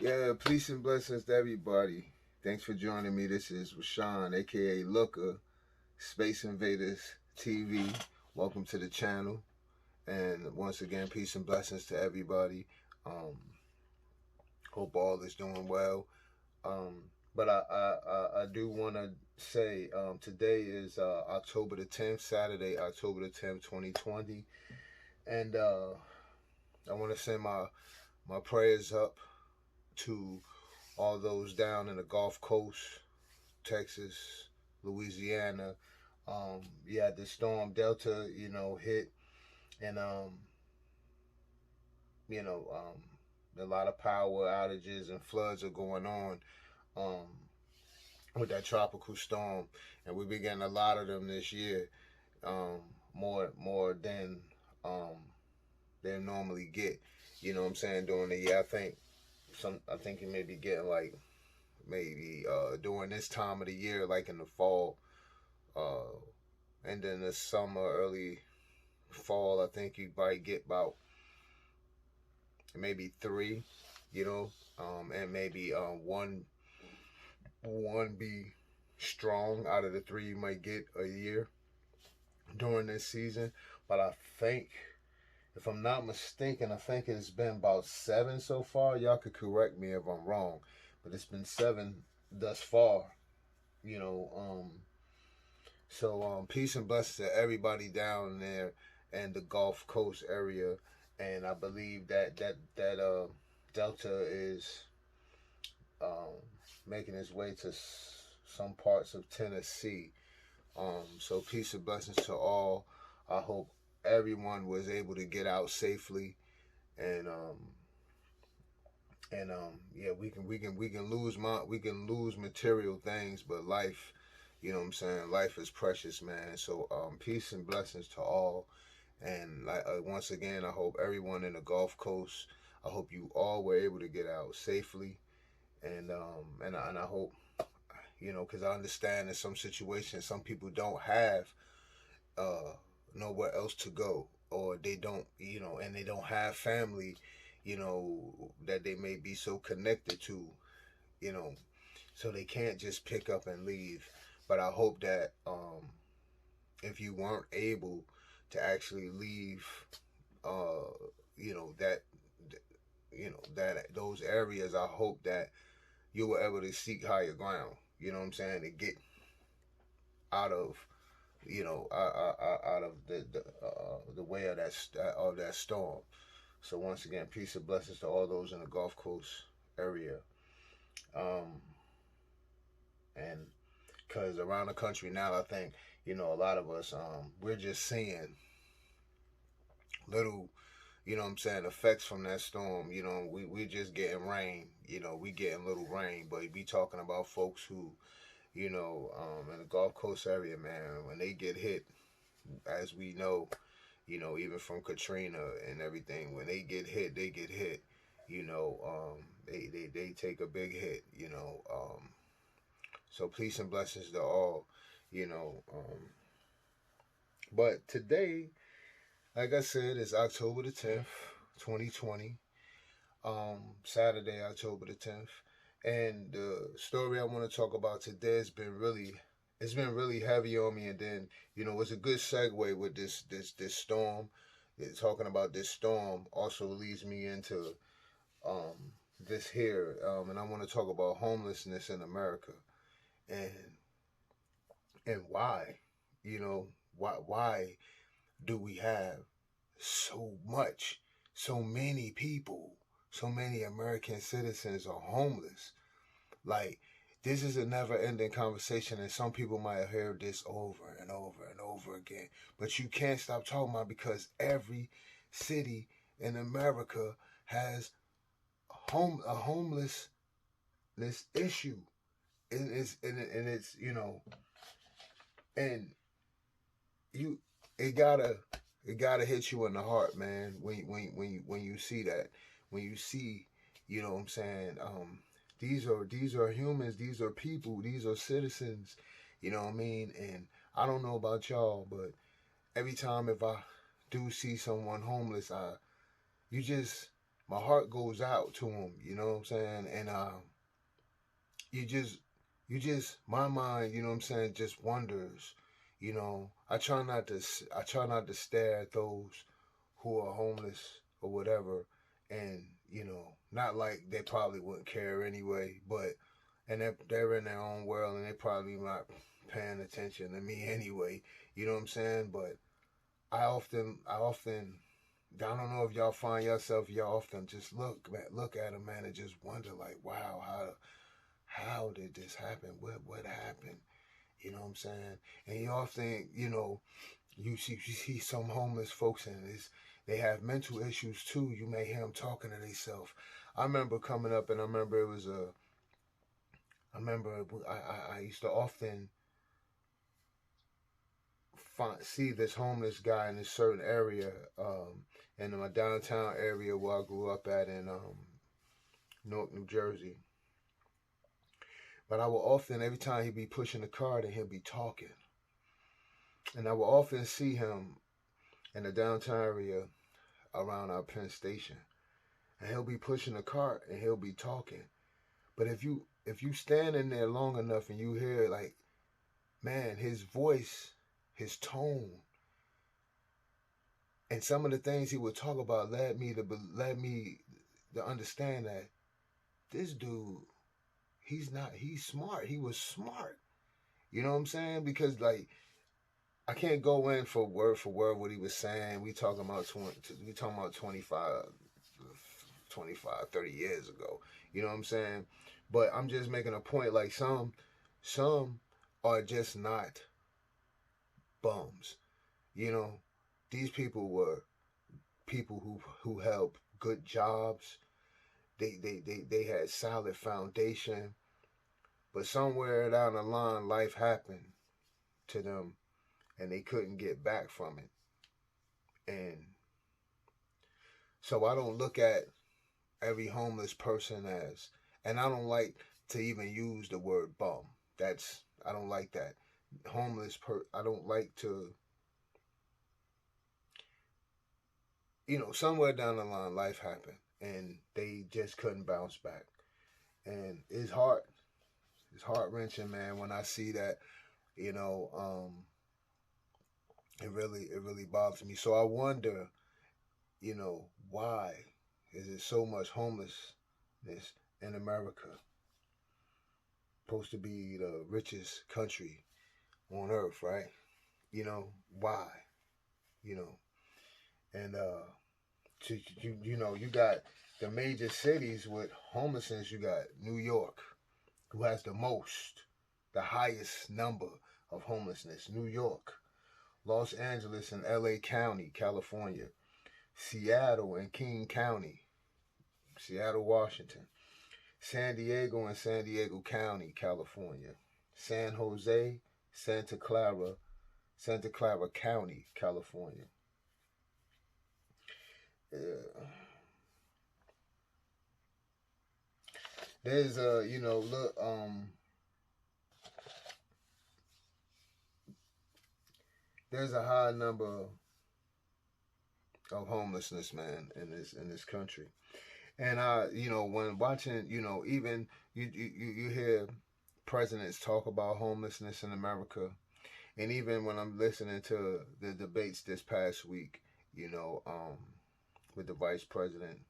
Yeah, peace and blessings to everybody. Thanks for joining me. This is Rashawn, aka Looker, Space Invaders TV. Welcome to the channel. And once again, peace and blessings to everybody. Um, Hope all is doing well. But I do want to say today is October the 10th, Saturday, October the 10th, 2020. And I want to send my prayers up to all those down in the Gulf Coast, Texas, Louisiana. Yeah, the storm Delta, hit, and a lot of power outages and floods are going on um, with that tropical storm, and we've been getting a lot of them this year, more than normally get. You know what I'm saying? During the year, I think you may be getting like maybe during this time of the year, like in the fall, and then the summer, early fall. I think you might get about maybe three, and maybe one be strong out of the three you might get a year during this season. But I think, if I'm not mistaken, I think it's been about 7 so far. Y'all could correct me if I'm wrong, but it's been 7 thus far. So peace and blessings to everybody down there in the Gulf Coast area, and I believe that Delta is making its way to some parts of Tennessee. So peace and blessings to all. I hope everyone was able to get out safely, and yeah, we can lose material things, but life, you know what I'm saying, life is precious, man. So peace and blessings to all, and once again, I hope everyone in the Gulf Coast, I hope you all were able to get out safely, and I hope, because I understand in some situations some people don't have nowhere else to go, or they don't, and they don't have family, that they may be so connected to, so they can't just pick up and leave. But I hope that if you weren't able to actually leave, that those areas, I hope that you were able to seek higher ground. You know what I'm saying? To get out of, out of the way of that storm. So once again, peace and blessings to all those in the Gulf Coast area. And because around the country now, I think, a lot of us, we're just seeing little, effects from that storm. We're just getting rain. We getting little rain, but we talking about folks who, in the Gulf Coast area, man, when they get hit, as we know, even from Katrina and everything, when they get hit, they get hit. They take a big hit. So peace and blessings to all. But today, like I said, is October the 10th, 2020. Saturday, October the 10th. And the story I want to talk about today it's been really heavy on me. And then, it's a good segue with this storm. Talking about this storm also leads me into this here. And I want to talk about homelessness in America. And why, why do we have so many people, so many American citizens are homeless? Like, this is a never-ending conversation, and some people might have heard this over and over and over again, but you can't stop talking about it, because every city in America has a homelessness issue, and it's and it gotta hit you in the heart, man, when you see that, when you see, what I'm saying, these are humans, these are people, these are citizens, you know what I mean? And I don't know about y'all, but every time if I do see someone homeless, you just my heart goes out to them, you know what I'm saying? And you just my mind, you know what I'm saying, just wonders. You know, I try not to stare at those who are homeless or whatever, and you know, not like they probably wouldn't care anyway, but and they're in their own world and they probably not paying attention to me anyway. You know what I'm saying? But I don't know if y'all find yourself, y'all often just look at them, man, and just wonder like, wow, how did this happen? What happened? You know what I'm saying? And you often, you know, you see some homeless folks and they have mental issues too. You may hear them talking to themselves. I remember coming up and I remember it was a I remember I used to often see this homeless guy in a certain area, in my downtown area where I grew up at in Newark, New Jersey. But I would often, every time he'd be pushing the cart and he'd be talking, and I would often see him in the downtown area around our Penn Station, and he'll be pushing the cart and he'll be talking. But if you stand in there long enough and you hear like, man, his voice, his tone, and some of the things he would talk about led me to understand that this dude, he's smart. He was smart. You know what I'm saying? Because like I can't go in for word what he was saying. We talking about 30 years ago. You know what I'm saying? But I'm just making a point like some are just not bums. You know, these people were people who held good jobs. They had solid foundation. But somewhere down the line life happened to them and they couldn't get back from it. And so I don't look at every homeless person as, and I don't like to even use the word bum. I don't like that. I don't like to, you know, somewhere down the line life happened and they just couldn't bounce back. And it's heart-wrenching, man, when I see that, you know, it really bothers me. So I wonder, you know, why is there so much homelessness in America? Supposed to be the richest country on earth, right? You know, why? You know, and you know, you got the major cities with homelessness. You got New York, who has the highest number of homelessness. New York, Los Angeles and LA County, California, Seattle and King County, Seattle, Washington, San Diego and San Diego County, California, San Jose, Santa Clara County, California. There's you know, look, there's a high number of homelessness, man, in this country. And you know, when watching, you know, even you hear presidents talk about homelessness in America, and even when I'm listening to the debates this past week, you know, with the vice president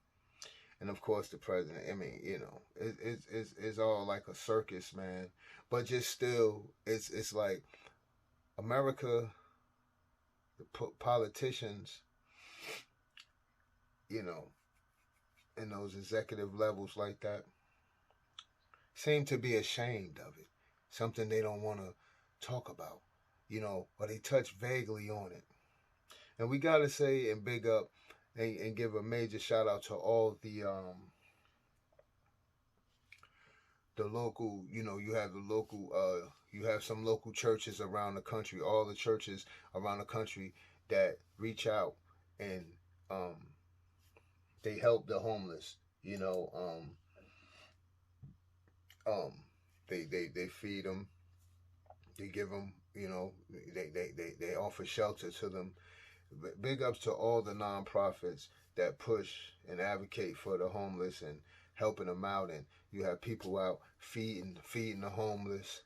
and of course the president. I mean, you know, it's all like a circus, man. But just still, it's like America, the politicians, you know, in those executive levels like that, seem to be ashamed of it. Something they don't want to talk about, you know, or they touch vaguely on it. And we gotta say and big up and give a major shout out to all the local, you know, you have the local, you have some local churches around the country, all the churches around the country that reach out and they help the homeless, you know, they feed them, they give them, you know, they offer shelter to them. Big ups to all the nonprofits that push and advocate for the homeless and helping them out, and you have people out feeding the homeless.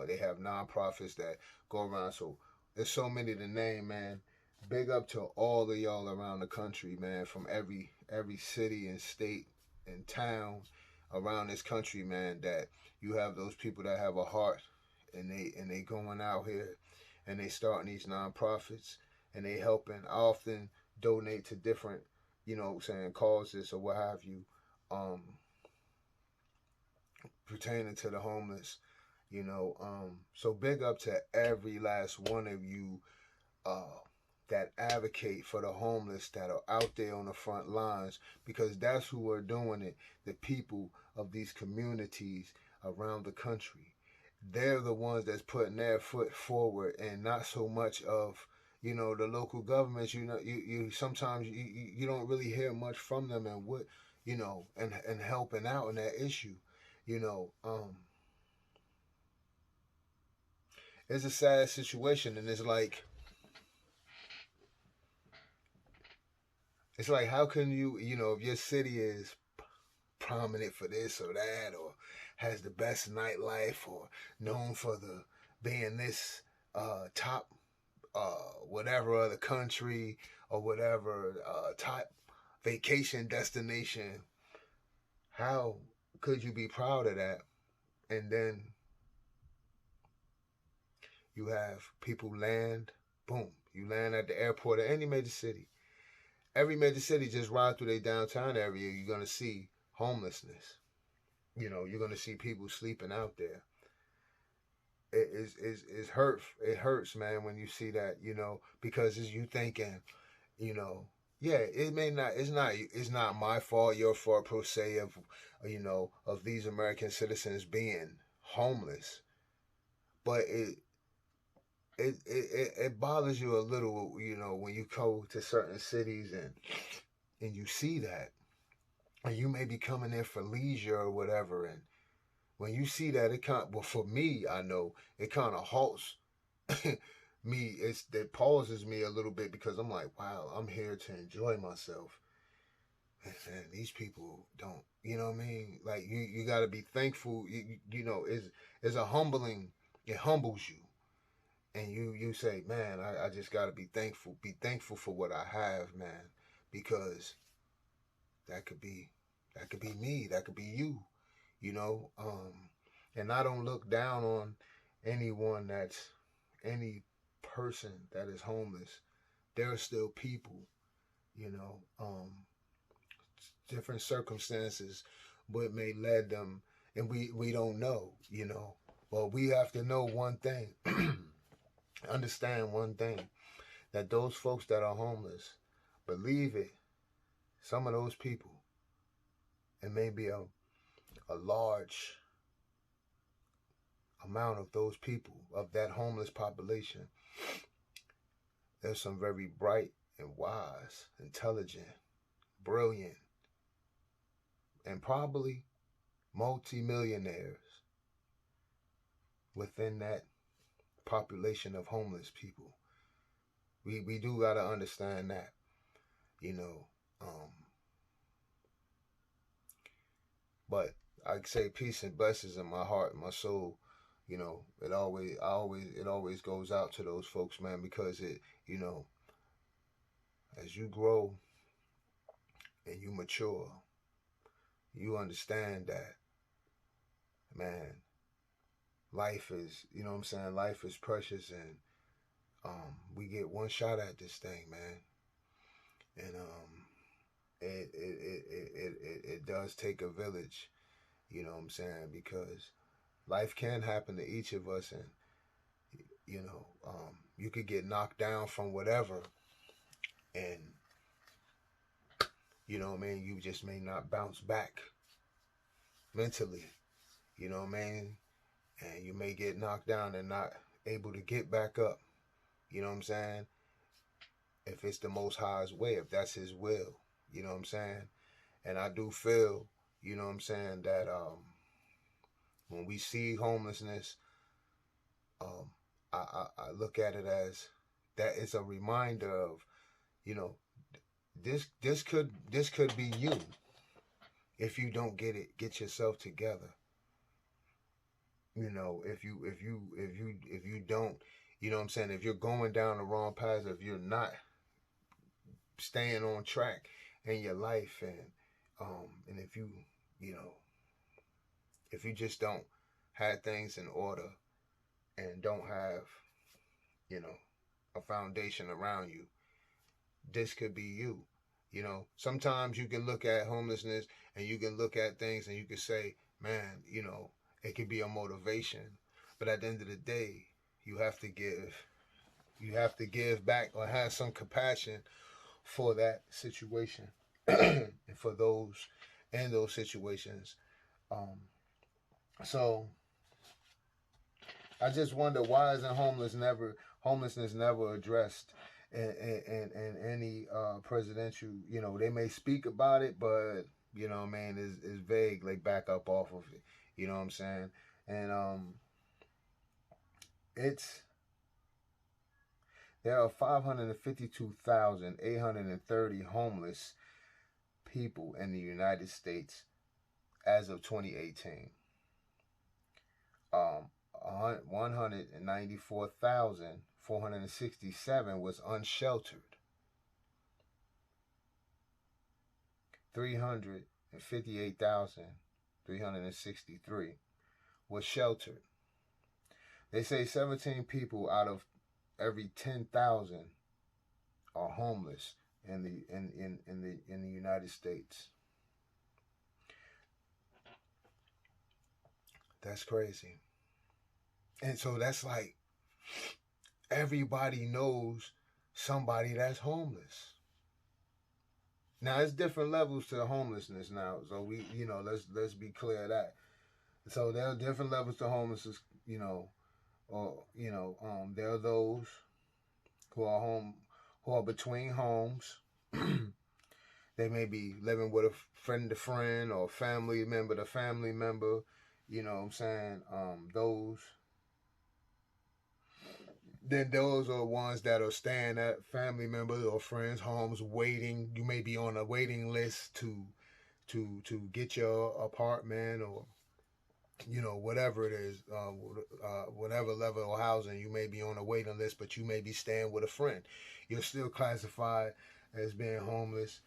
They have nonprofits that go around. So there's so many to name, man. Big up to all of y'all around the country, man, from every city and state and town around this country, man, that you have those people that have a heart, and they going out here and they starting these nonprofits, and they helping. I often donate to different, saying causes or what have you, pertaining to the homeless, so big up to every last one of you that advocate for the homeless, that are out there on the front lines, because that's who are doing it. The people of these communities around the country, they're the ones that's putting their foot forward, and not so much of the local governments. You sometimes you don't really hear much from them, and what and helping out in that issue. It's a sad situation, and it's like how can you, if your city is prominent for this or that, or has the best nightlife, or known for the being this top whatever other country, or whatever top vacation destination, how could you be proud of that? And then you have people land, boom, you land at the airport of any major city. Every major city, just ride through their downtown area, you're going to see homelessness. You're going to see people sleeping out there. It hurts, man, when you see that, because it's you thinking, yeah, it may not, it's not my fault, your fault per se, of these American citizens being homeless, but it bothers you a little, when you go to certain cities and you see that, and you may be coming there for leisure or whatever, and when you see that, for me, I know it kind of halts me. It pauses me a little bit, because I'm like, wow, I'm here to enjoy myself, and these people don't. You know what I mean? Like you got to be thankful. It's a humbling. It humbles you. And you say, man, I just got to be thankful. Be thankful for what I have, man, because that could be me. That could be you, and I don't look down on anyone any person that is homeless. There are still people, different circumstances, what may lead them, and we don't know, But we have to know one thing. Understand one thing, that those folks that are homeless, believe it, some of those people, it may be a large amount of those people, of that homeless population, there's some very bright and wise, intelligent, brilliant, and probably multi-millionaires within that population of homeless people. We do got to understand that, but I say peace and blessings in my heart and my soul. It always goes out to those folks, man, because as you grow and you mature, you understand that, man, life is, life is precious, and we get one shot at this thing, man. And it does take a village, because life can happen to each of us, and you could get knocked down from whatever, and you just may not bounce back mentally, and you may get knocked down and not able to get back up, if it's the Most High's way, if that's His will, and I do feel, that when we see homelessness, I look at it as that it's a reminder of, this could be you if you don't get yourself together. You know, if you don't, you know what I'm saying, if you're going down the wrong path, if you're not staying on track in your life, and if you, you know, if you just don't have things in order and don't have, you know, a foundation around you, this could be you. You know, sometimes you can look at homelessness and you can look at things and you can say, man, you know, it could be a motivation. But at the end of the day, you have to give back or have some compassion for that situation and for those in those situations. So I just wonder, why isn't homelessness never addressed in any presidential, you know, they may speak about it, but, you know, man, is vague, like back up off of it. You know what I'm saying? And there are 552,830 homeless people in the United States as of 2018. 194,467 was unsheltered. 358,363 was sheltered. They say 17 people out of every 10,000 are homeless in the United States. That's crazy. And so that's like, everybody knows somebody that's homeless. Now, it's different levels to homelessness now. So we, you know, let's be clear of that. So there are different levels to homelessness, you know, or, you know, there are those who are between homes. They may be living with a friend to friend or family member to family member. You know what I'm saying? Those are ones that are staying at family members or friends' homes waiting. You may be on a waiting list to get your apartment, or, you know, whatever it is, whatever level of housing. You may be on a waiting list, but you may be staying with a friend. You're still classified as being homeless.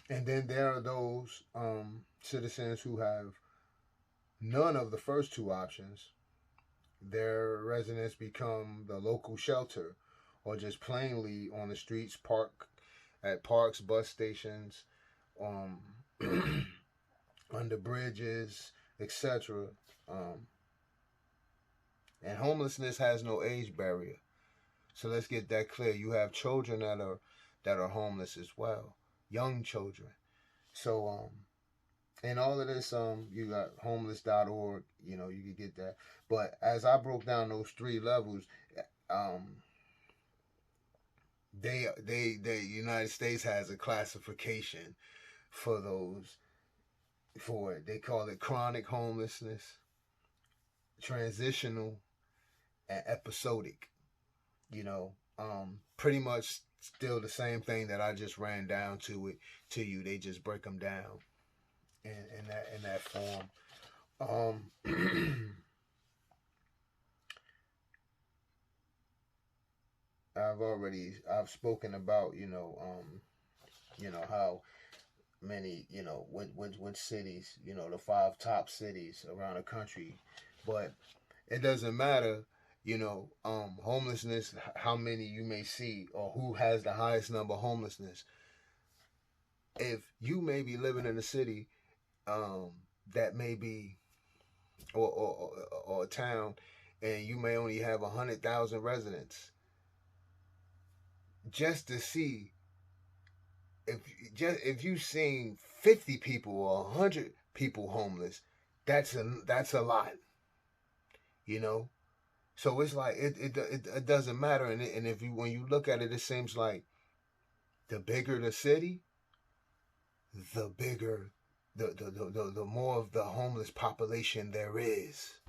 And then there are those citizens who have none of the first two options. Their residence become the local shelter, or just plainly on the streets, at parks, bus stations, under bridges, etc. And homelessness has no age barrier. So let's get that clear. You have children that are homeless as well, young children. So and all of this, you got homeless.org, you know, you can get that. But as I broke down those three levels, the United States has a classification for those, for it. They call it chronic homelessness, transitional, and episodic. You know, pretty much still the same thing that I just ran down to you. They just break them down in that form. I've spoken about, you know, how many, you know, which cities, you know, the 5 top cities around the country, but it doesn't matter, you know, homelessness, how many you may see, or who has the highest number of homelessness. If you may be living in a city that may be, or a town, and you may only have 100,000 residents, just to see if you've seen 50 people or 100 people homeless, that's a lot, you know. So it's like it doesn't matter, and if when you look at it, it seems like the bigger the city, the bigger the more of the homeless population there is.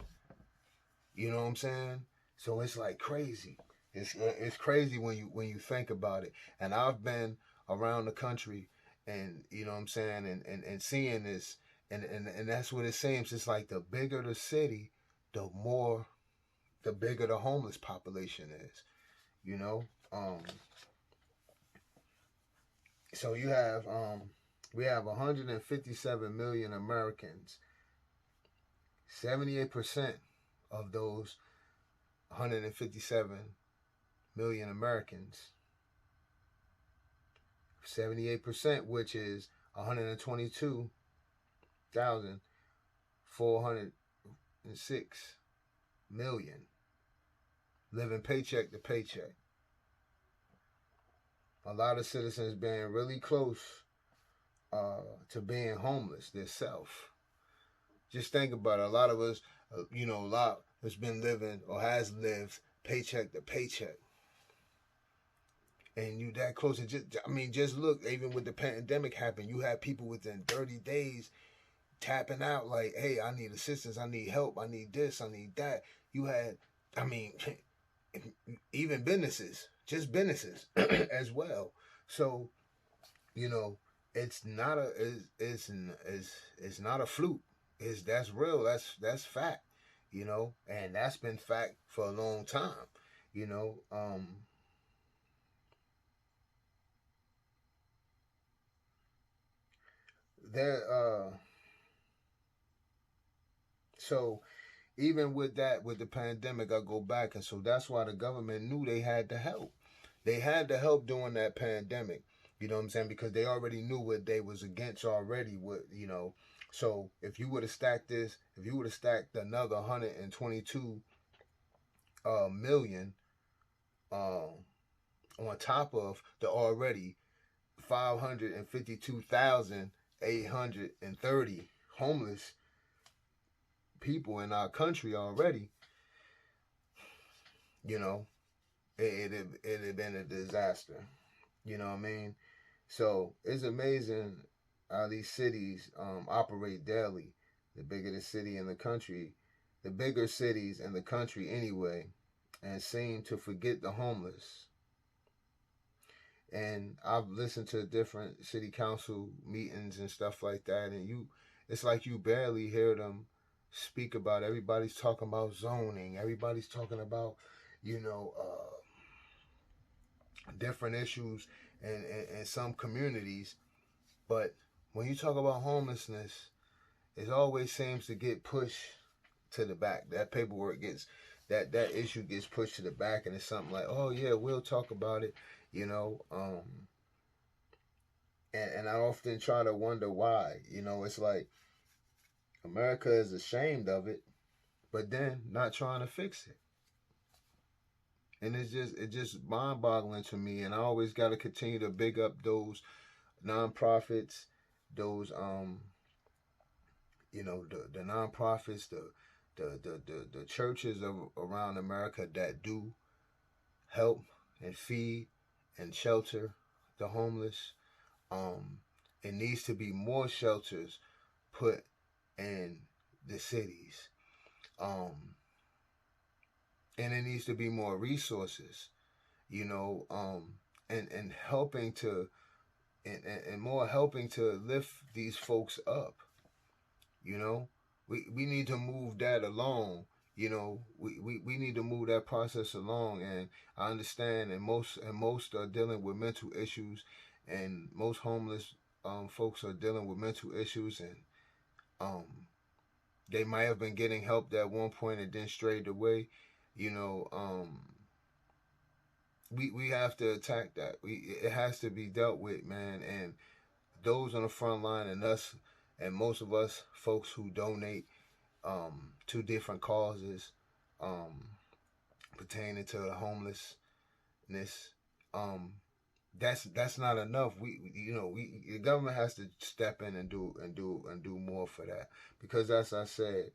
You know what I'm saying? So it's like crazy. It's crazy when you think about it. And I've been around the country, and you know what I'm saying, and seeing this, and that's what it seems. It's like the bigger the city, the bigger the homeless population is. You know, so we have 157 million Americans. 78% of those 157 million Americans, 78%, which is 122,406 million, living paycheck to paycheck. A lot of citizens being really close to being homeless themselves. Just think about it. A lot of us, a lot has been living or has lived paycheck to paycheck. And you that close, and just look, even with the pandemic happened, you had people within 30 days tapping out like, hey, I need assistance, I need help, I need this, I need that. You had, even businesses, just businesses as well. So, it's not a fluke. That's real. That's fact. And that's been fact for a long time. So even with the pandemic, I go back, and so that's why the government knew they had to help. They had to help during that pandemic. You know what I'm saying? Because they already knew what they was against already. So if you would have stacked another 122 million on top of the already 552,830 homeless people in our country already, it'd have been a disaster. You know what I mean? So it's amazing how these cities operate daily. The bigger the city in the country, the bigger cities in the country anyway, and seem to forget the homeless. And I've listened to different city council meetings and stuff like that, and it's like you barely hear them speak about. Everybody's talking about zoning. Everybody's talking about, different issues in some communities. But when you talk about homelessness, it always seems to get pushed to the back. That paperwork that issue gets pushed to the back, and it's something like, oh yeah, we'll talk about it, and I often try to wonder why. It's like America is ashamed of it, but then not trying to fix it. And it's just mind-boggling to me. And I always got to continue to big up those nonprofits, those the nonprofits, the churches around America that do help and feed and shelter the homeless. It needs to be more shelters put in the cities. And it needs to be more resources, and helping to and more helping to lift these folks up. We need to move that along. We need to move that process along. And I understand, and most are dealing with mental issues, and most homeless folks are dealing with mental issues, and they might have been getting help at one point and then strayed away. We have to attack that. It has to be dealt with, man. And those on the front line, and us, and most of us folks who donate to different causes pertaining to the homelessness, that's not enough. The government has to step in and do more for that, because as I said,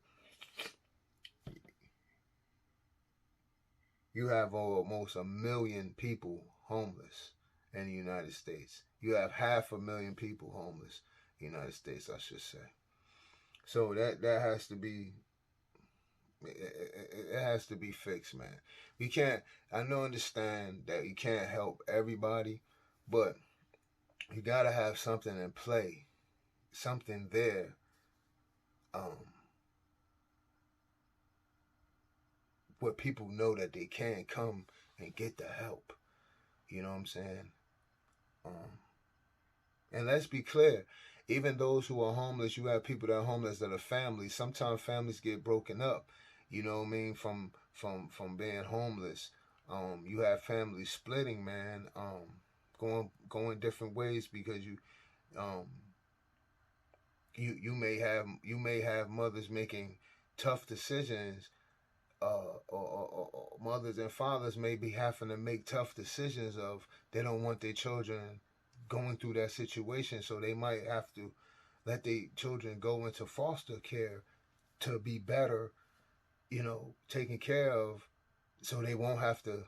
you have almost 1 million people homeless in the United States. You have 500,000 people homeless in the United States, I should say. So that has to be It has to be fixed, man. We can't. I know, understand that you can't help everybody, but you gotta have something in play, something there, um, where people know that they can come and get the help. You know what I'm saying? Um, and let's be clear, even those who are homeless, you have people that are homeless that are families. Sometimes families get broken up. You know what I mean? From being homeless, you have families splitting, man. Going different ways because um, you may have mothers making tough decisions, or mothers and fathers may be having to make tough decisions of they don't want their children going through that situation, so they might have to let their children go into foster care to be better, taken care of, so they won't have to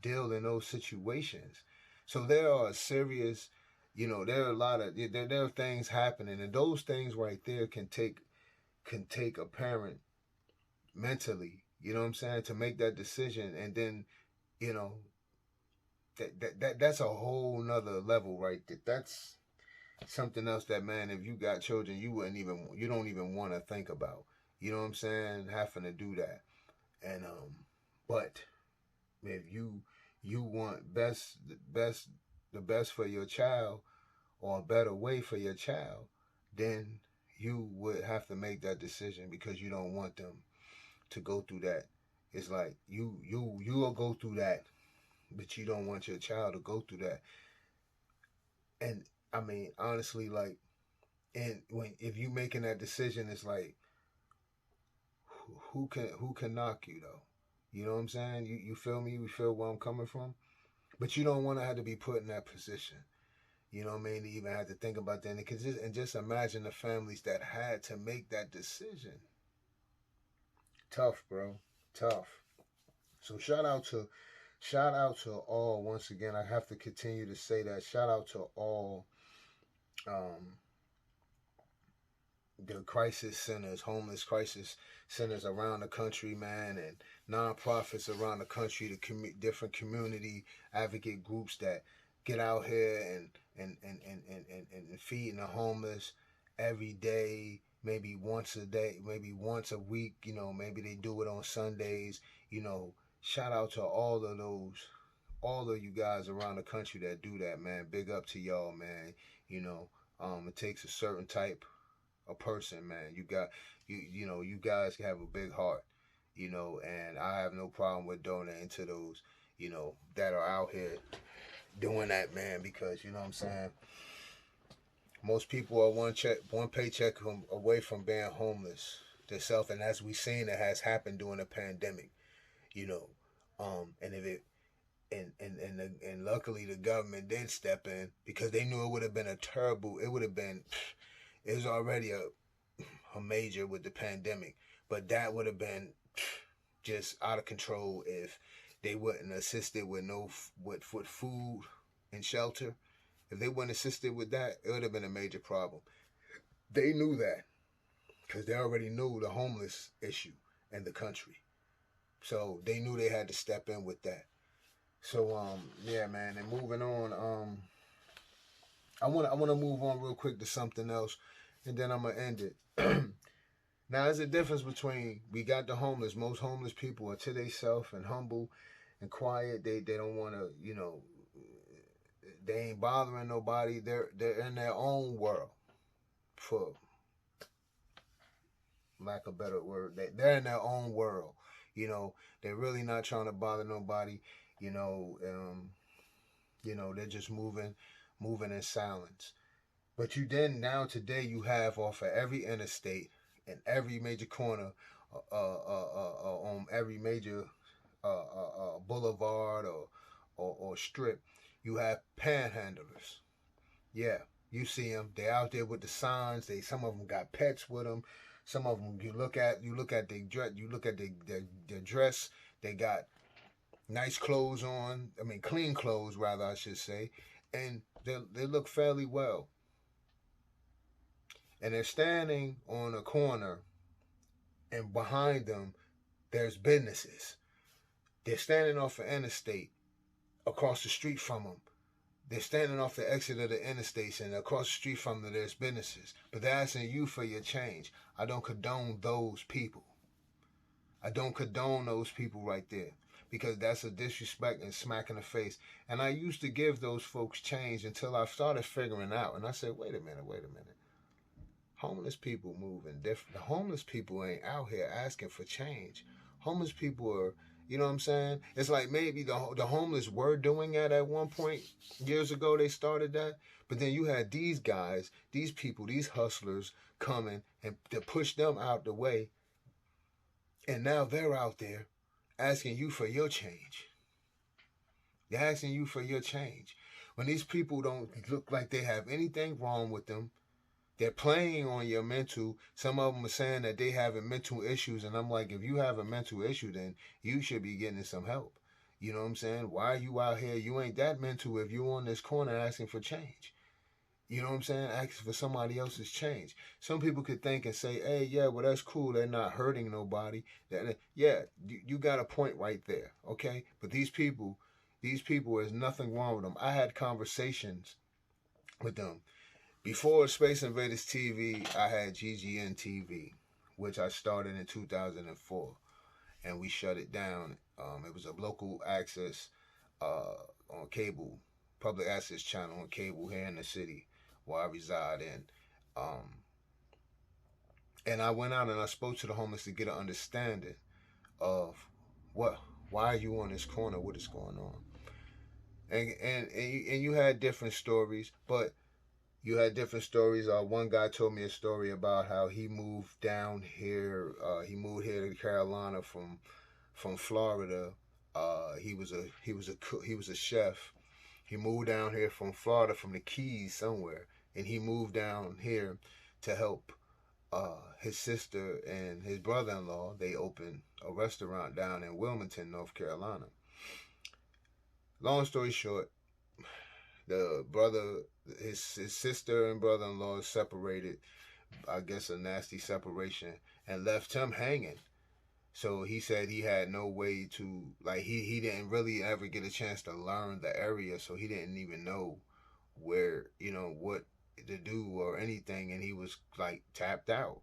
deal in those situations. So there are serious, there are a lot of there are things happening, and those things right there can take a parent mentally, you know what I'm saying, to make that decision. And then, you know, that's a whole nother level, right? That's something else that, man, if you got children, you don't even want to think about, you know what I'm saying, having to do that. And but if you want the best for your child, or a better way for your child, then you would have to make that decision, because you don't want them to go through that. It's like you'll go through that, but you don't want your child to go through that. And I mean, honestly, like, and when if you making that decision, it's like, who can knock you though? You know what I'm saying? You feel me? You feel where I'm coming from? But you don't want to have to be put in that position. You know what I mean? To even have to think about that, and just imagine the families that had to make that decision. Tough, bro. Tough. So shout out to all, once again. I have to continue to say that. Shout out to all, um, the crisis centers, homeless crisis centers around the country, man, and nonprofits around the country, the different community advocate groups that get out here and feeding the homeless every day, maybe once a day, maybe once a week, maybe they do it on Sundays, shout out to all of you guys around the country that do that, man. Big up to y'all, man. It takes a certain type a person, man. You guys have a big heart, and I have no problem with donating to those, that are out here doing that, man, because you know what I'm saying. Most people are one paycheck away from being homeless themselves, and as we've seen, it has happened during the pandemic, you know. And if it and luckily the government did step in, because they knew it would have been it was already a major with the pandemic, but that would have been just out of control if they wouldn't assisted with with food and shelter. If they wouldn't assisted with that, it would have been a major problem. They knew that, because they already knew the homeless issue in the country, so they knew they had to step in with that. So yeah, man. And moving on, I wanna move on real quick to something else, and then I'm gonna end it. Now, there's a difference between, we got the homeless. Most homeless people are to themselves and humble and quiet. They don't want to, they ain't bothering nobody. They're in their own world, for lack of a better word. They're in their own world. They're really not trying to bother nobody. You know, they're just moving in silence. But now today you have, off of every interstate, in every major corner, on every major boulevard or strip, you have panhandlers. Yeah, you see them. They out there with the signs. Some of them got pets with them. Some of them, you look at their dress. You look at their dress. They got nice clothes on. I mean, clean clothes, rather, I should say, and they look fairly well. And they're standing on a corner, and behind them there's businesses. They're standing off an interstate across the street from them. They're standing off the exit of the interstates, and across the street from them, there's businesses. But they're asking you for your change. I don't condone those people. I don't condone those people right there, because that's a disrespect and smack in the face. And I used to give those folks change until I started figuring out. And I said, wait a minute. Homeless people moving different. The homeless people ain't out here asking for change. Homeless people are, you know what I'm saying? It's like maybe the homeless were doing that at one point. Years ago, they started that. But then you had these guys, these people, these hustlers coming and to push them out the way. And now they're out there asking you for your change. They're asking you for your change. When these people don't look like they have anything wrong with them, they're playing on your mental. Some of them are saying that they having mental issues. And I'm like, if you have a mental issue, then you should be getting some help. You know what I'm saying? Why are you out here? You ain't that mental if you on this corner asking for change. You know what I'm saying? Asking for somebody else's change. Some people could think and say, hey, yeah, well, that's cool. They're not hurting nobody. Yeah, you got a point right there, okay? But these people, there's nothing wrong with them. I had conversations with them. Before Space Invaders TV, I had GGN TV, which I started in 2004, and we shut it down. It was a local access on cable, public access channel on cable here in the city where I reside in. And I went out and I spoke to the homeless to get an understanding of why are you on this corner, what is going on. And you had different stories, but you had different stories. One guy told me a story about how he moved down here. He moved here to Carolina from Florida. He was a chef. He moved down here from Florida, from the Keys somewhere, and he moved down here to help his sister and his brother-in-law. They opened a restaurant down in Wilmington, North Carolina. Long story short, the brother, his sister and brother-in-law separated, I guess a nasty separation, and left him hanging. So he said he had no way to, like, he didn't really ever get a chance to learn the area, so he didn't even know where, you know, what to do or anything, and he was, like, tapped out.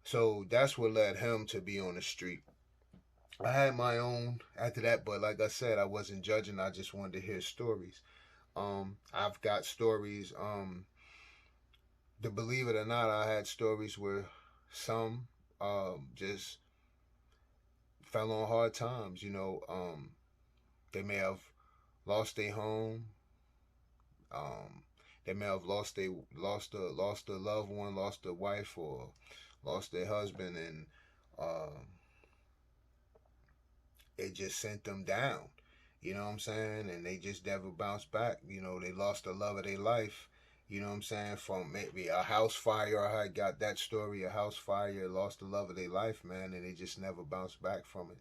So that's what led him to be on the street. I had my own after that, but like I said, I wasn't judging. I just wanted to hear stories. I've got stories. To believe it or not, I had stories where some just fell on hard times. You know, they may have lost their home. They may have lost a loved one, lost a wife, or lost their husband, and it just sent them down. You know what I'm saying? And they just never bounced back. You know, they lost the love of their life. You know what I'm saying? From maybe a house fire. I had got that story. A house fire, lost the love of their life, man, and they just never bounced back from it.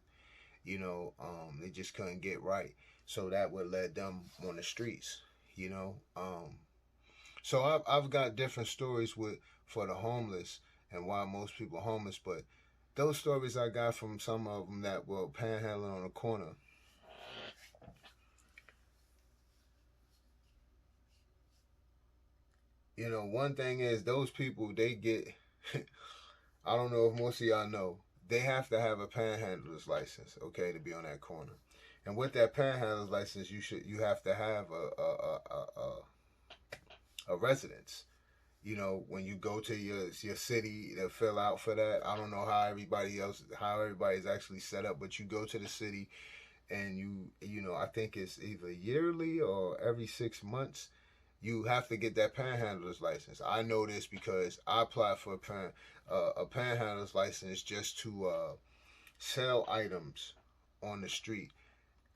You know, they just couldn't get right. So that would led them on the streets. You know, so I've got different stories for the homeless and why most people are homeless, but those stories I got from some of them that were panhandling on the corner. You know, one thing is those people, they get, I don't know if most of y'all know, they have to have a panhandler's license, okay, to be on that corner. And with that panhandler's license, you have to have a residence. You know, when you go to your city to fill out for that, I don't know how everybody's actually set up, but you go to the city and you know, I think it's either yearly or every 6 months, you have to get that panhandler's license. I know this because I applied for a panhandler's license just to sell items on the street.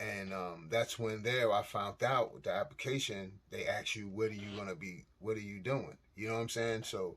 And that's when I found out with the application, they ask you, what are you doing? You know what I'm saying? So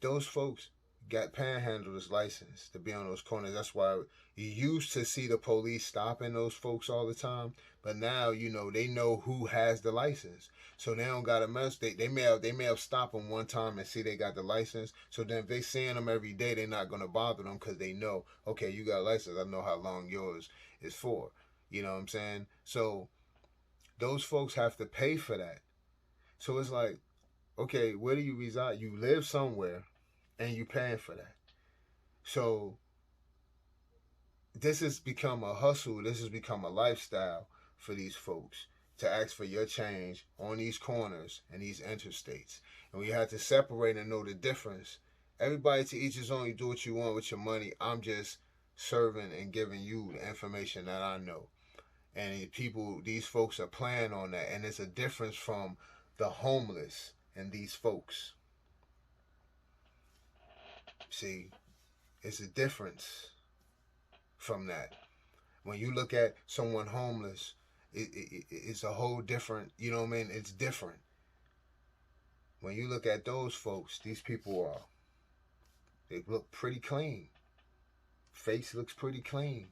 those folks got panhandlers license to be on those corners. That's why you used to see the police stopping those folks all the time. But now, you know, they know who has the license. So they don't gotta mess. They may have stopped them one time and see they got the license. So then if they seeing them every day, they're not gonna bother them because they know, okay, you got a license. I know how long yours is for. You know what I'm saying? So those folks have to pay for that. So it's like, okay, where do you reside? You live somewhere and you paying for that. So this has become a hustle. This has become a lifestyle for these folks to ask for your change on these corners and these interstates. And we have to separate and know the difference. Everybody to each his own. You do what you want with your money. I'm just serving and giving you the information that I know. And people, these folks are playing on that. And it's a difference from the homeless and these folks. See, it's a difference from that. When you look at someone homeless, it's a whole different, you know what I mean? It's different. When you look at those folks, these people they look pretty clean. Face looks pretty clean.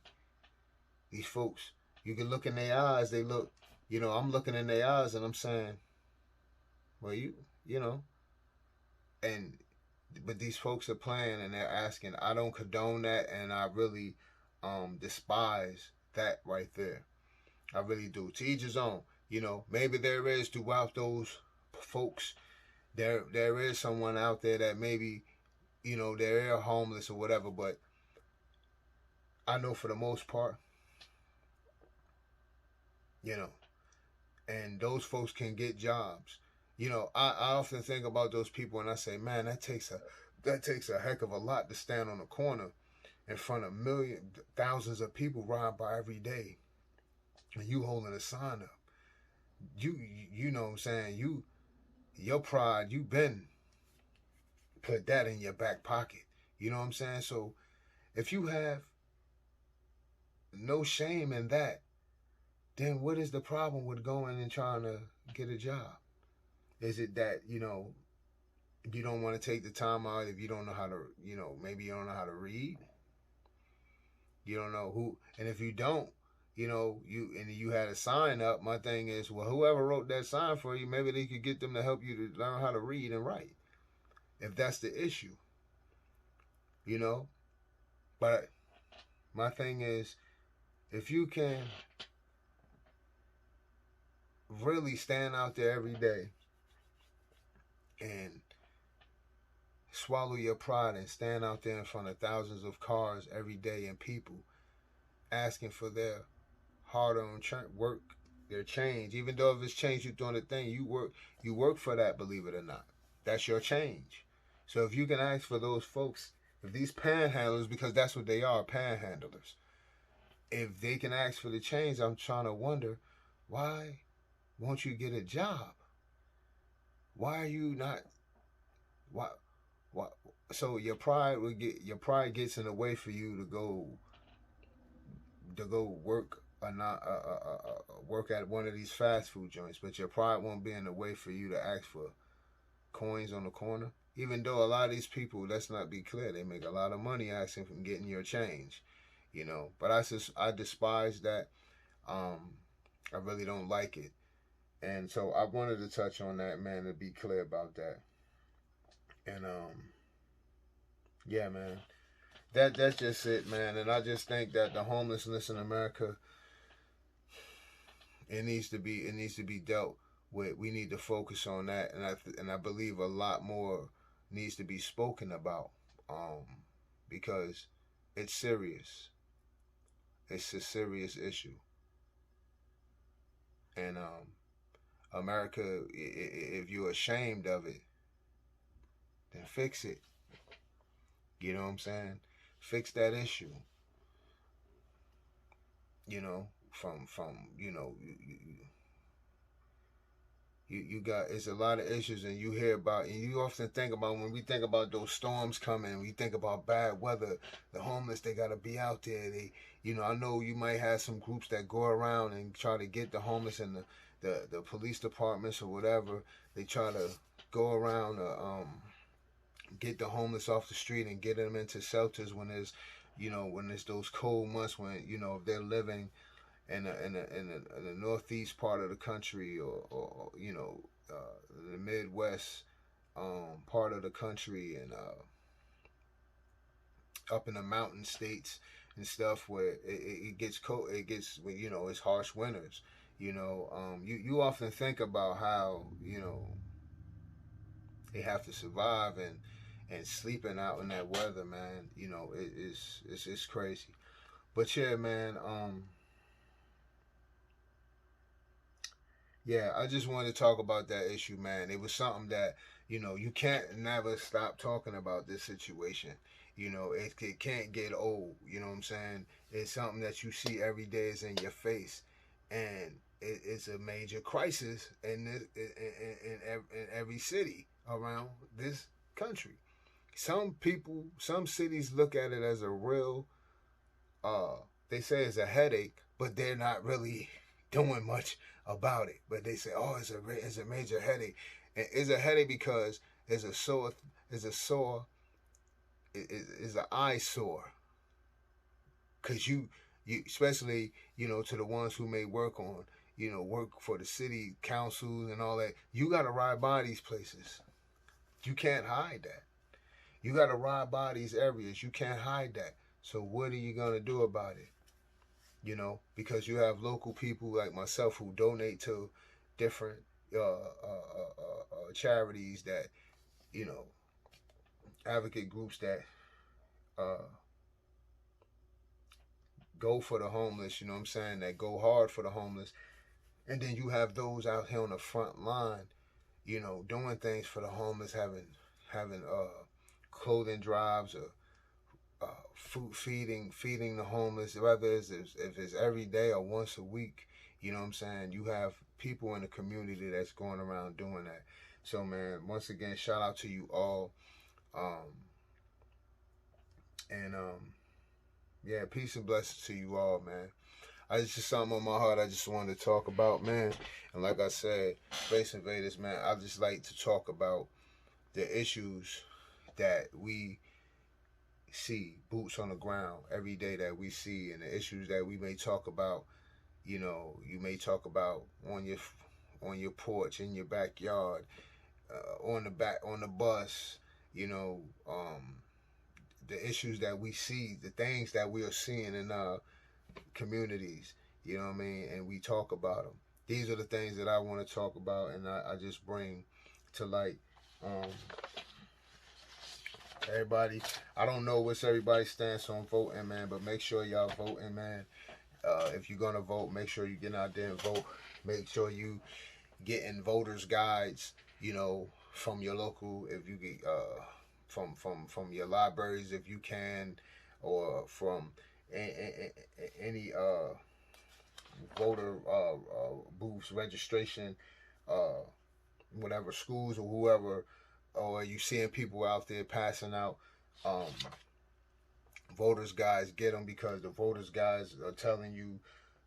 These folks, you can look in their eyes, they look, you know, I'm looking in their eyes and I'm saying, well, you know, but these folks are playing and they're asking. I don't condone that, and I really despise that right there. I really do. To each his own. You know, maybe there is throughout those folks, there is someone out there that maybe, you know, they're homeless or whatever, but I know for the most part, you know, and those folks can get jobs. You know, I often think about those people and I say, man, that takes a heck of a lot to stand on a corner in front of thousands of people ride by every day, and you holding a sign up. You know what I'm saying? Your pride, you been put that in your back pocket. You know what I'm saying? So if you have no shame in that, then what is the problem with going and trying to get a job? Is it that, you know, you don't want to take the time out if you don't know how to, you know, maybe you don't know how to read? You don't know who, and if you don't, you know, you had a sign up, my thing is, well, whoever wrote that sign for you, maybe they could get them to help you to learn how to read and write, if that's the issue, you know? But my thing is, if you can really stand out there every day and swallow your pride and stand out there in front of thousands of cars every day and people asking for their hard-earned work, their change, even though if it's change you're doing the thing, you work for that, believe it or not. That's your change. So if you can ask for those folks, if these panhandlers, because that's what they are, panhandlers, if they can ask for the change, I'm trying to wonder, why won't you get a job? Why are you not? Why? So your pride gets in the way for you to go work work at one of these fast food joints, but your pride won't be in the way for you to ask for coins on the corner. Even though a lot of these people, let's not be clear, they make a lot of money asking for getting your change, you know. But I despise that. I really don't like it, and so I wanted to touch on that, man, to be clear about that. And yeah, man, that's just it, man. And I just think that the homelessness in America, it needs to be dealt with. We need to focus on that, and I believe a lot more needs to be spoken about, because it's serious. It's a serious issue, and America, if you're ashamed of it, then fix it. You know what I'm saying? Fix that issue. You know, from you know, you got, it's a lot of issues, and you hear about, and you often think about, when we think about those storms coming, we think about bad weather, the homeless, they got to be out there. They, you know, I know you might have some groups that go around and try to get the homeless, and the police departments or whatever, they try to go around get the homeless off the street and get them into shelters when there's, you know, when there's those cold months, when, you know, if they're living in the northeast part of the country, or you know, the Midwest part of the country, and up in the mountain states and stuff, where it gets cold, it gets, you know, it's harsh winters. You know, you often think about how, you know, they have to survive, and sleeping out in that weather, man. You know, it's crazy. But yeah, man. Yeah, I just wanted to talk about that issue, man. It was something that, you know, you can't never stop talking about this situation. You know, it can't get old. You know what I'm saying? It's something that you see every day is in your face, and it's a major crisis in every city around this country. Some people, some cities look at it as a real, uh, they say it's a headache, but they're not really doing much about it. But they say, oh, it's a major headache. And it's a headache because it's a sore, it's a sore, it's an eyesore. Cause you especially, you know, to the ones who may work on, you know, work for the city councils and all that. You got to ride by these places. You can't hide that. You got to ride by these areas. You can't hide that. So what are you gonna do about it? You know, because you have local people like myself who donate to different charities, that, you know, advocate groups that uh, go for the homeless. You know what I'm saying? That go hard for the homeless, and then you have those out here on the front line, you know, doing things for the homeless, having clothing drives, or food, feeding the homeless, whether if it's every day or once a week. You know what I'm saying? You have people in the community that's going around doing that. So, man, once again, shout out to you all. Um, and yeah, peace and blessings to you all, man. It's just something on my heart I just wanted to talk about, man. And like I said, Space Invaders, man, I just like to talk about the issues that we see, boots on the ground every day that we see, and the issues that we may talk about. You know, you may talk about on your porch, in your backyard, on the bus. You know, the issues that we see, the things that we are seeing in communities. You know what I mean? And we talk about them. These are the things that I want to talk about, and I just bring to light. Um, Everybody, I don't know what's everybody's stance on voting, man, but make sure y'all voting, man. If you're gonna vote, make sure you get out there and vote. Make sure you getting voters guides, you know, from your local, if you get from your libraries if you can, or from any voter booths, registration, uh, whatever, schools or whoever, or you seeing people out there passing out um, voters guides. Get them, because the voters guides are telling you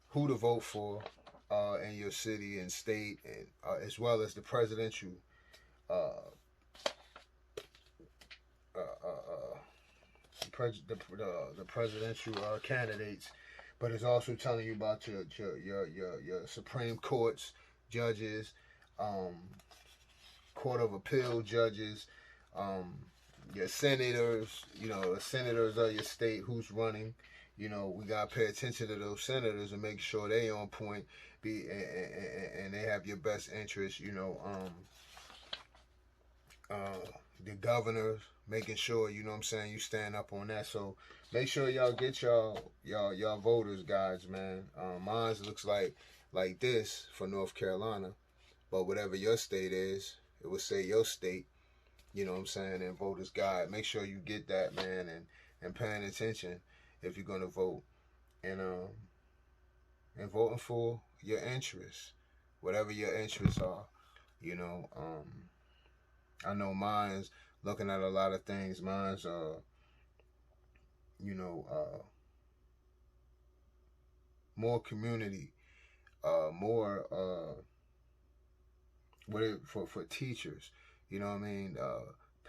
who to vote for in your city and state, and as well as the presidential uh, uh, uh, the presidential candidates. But it's also telling you about your Supreme Courts judges, um, Court of Appeal judges, um, your senators, you know, the senators of your state, who's running. You know, we gotta pay attention to those senators and make sure they on point, and they have your best interest. You know, the governors, making sure, you know what I'm saying, you stand up on that. So make sure y'all get y'all voters guides, man. Mine looks like this for North Carolina, but whatever your state is, it would say your state, you know what I'm saying, and voters guide. Make sure you get that, man, and paying attention if you're gonna vote, and voting for your interests, whatever your interests are. You know, I know mine's looking at a lot of things. Mine's you know, more community, more for teachers. You know what I mean?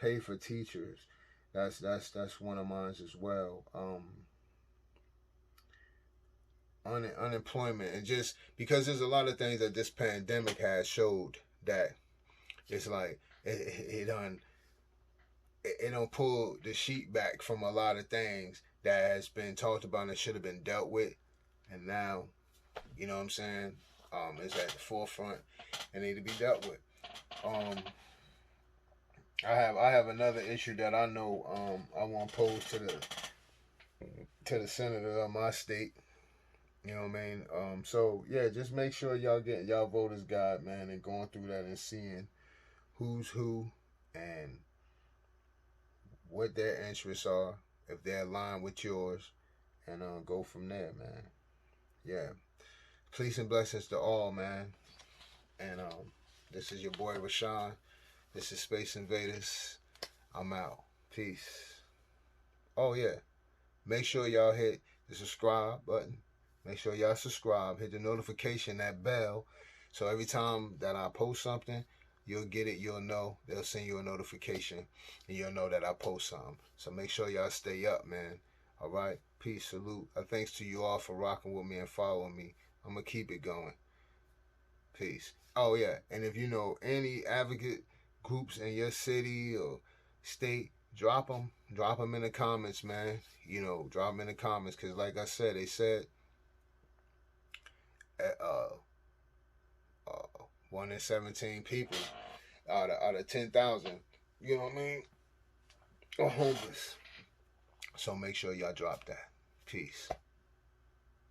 Pay for teachers. That's one of mine as well. unemployment, and just because there's a lot of things that this pandemic has showed that it's like it don't pull the sheet back from a lot of things that has been talked about and should have been dealt with, and now, you know what I'm saying, it's at the forefront and need to be dealt with. I have another issue that I know I want to pose to the senator of my state. You know what I mean? So yeah, just make sure y'all get y'all voters guide, man, and going through that and seeing who's who and what their interests are, if they're aligned with yours, and go from there, man. Yeah. Peace and blessings to all, man. And this is your boy Rashawn. This is Space Invaders. I'm out. Peace. Oh yeah. Make sure y'all hit the subscribe button. Make sure y'all subscribe. Hit the notification, that bell. So every time that I post something, you'll get it. You'll know. They'll send you a notification. And you'll know that I post something. So make sure y'all stay up, man. All right? Peace. Salute. Thanks to you all for rocking with me and following me. I'm going to keep it going. Peace. Oh, yeah. And if you know any advocate groups in your city or state, drop them. Drop them in the comments, man. You know, drop them in the comments. Because like I said, they said 1 in 17 people out of 10,000, you know what I mean, are homeless. So make sure y'all drop that. Peace.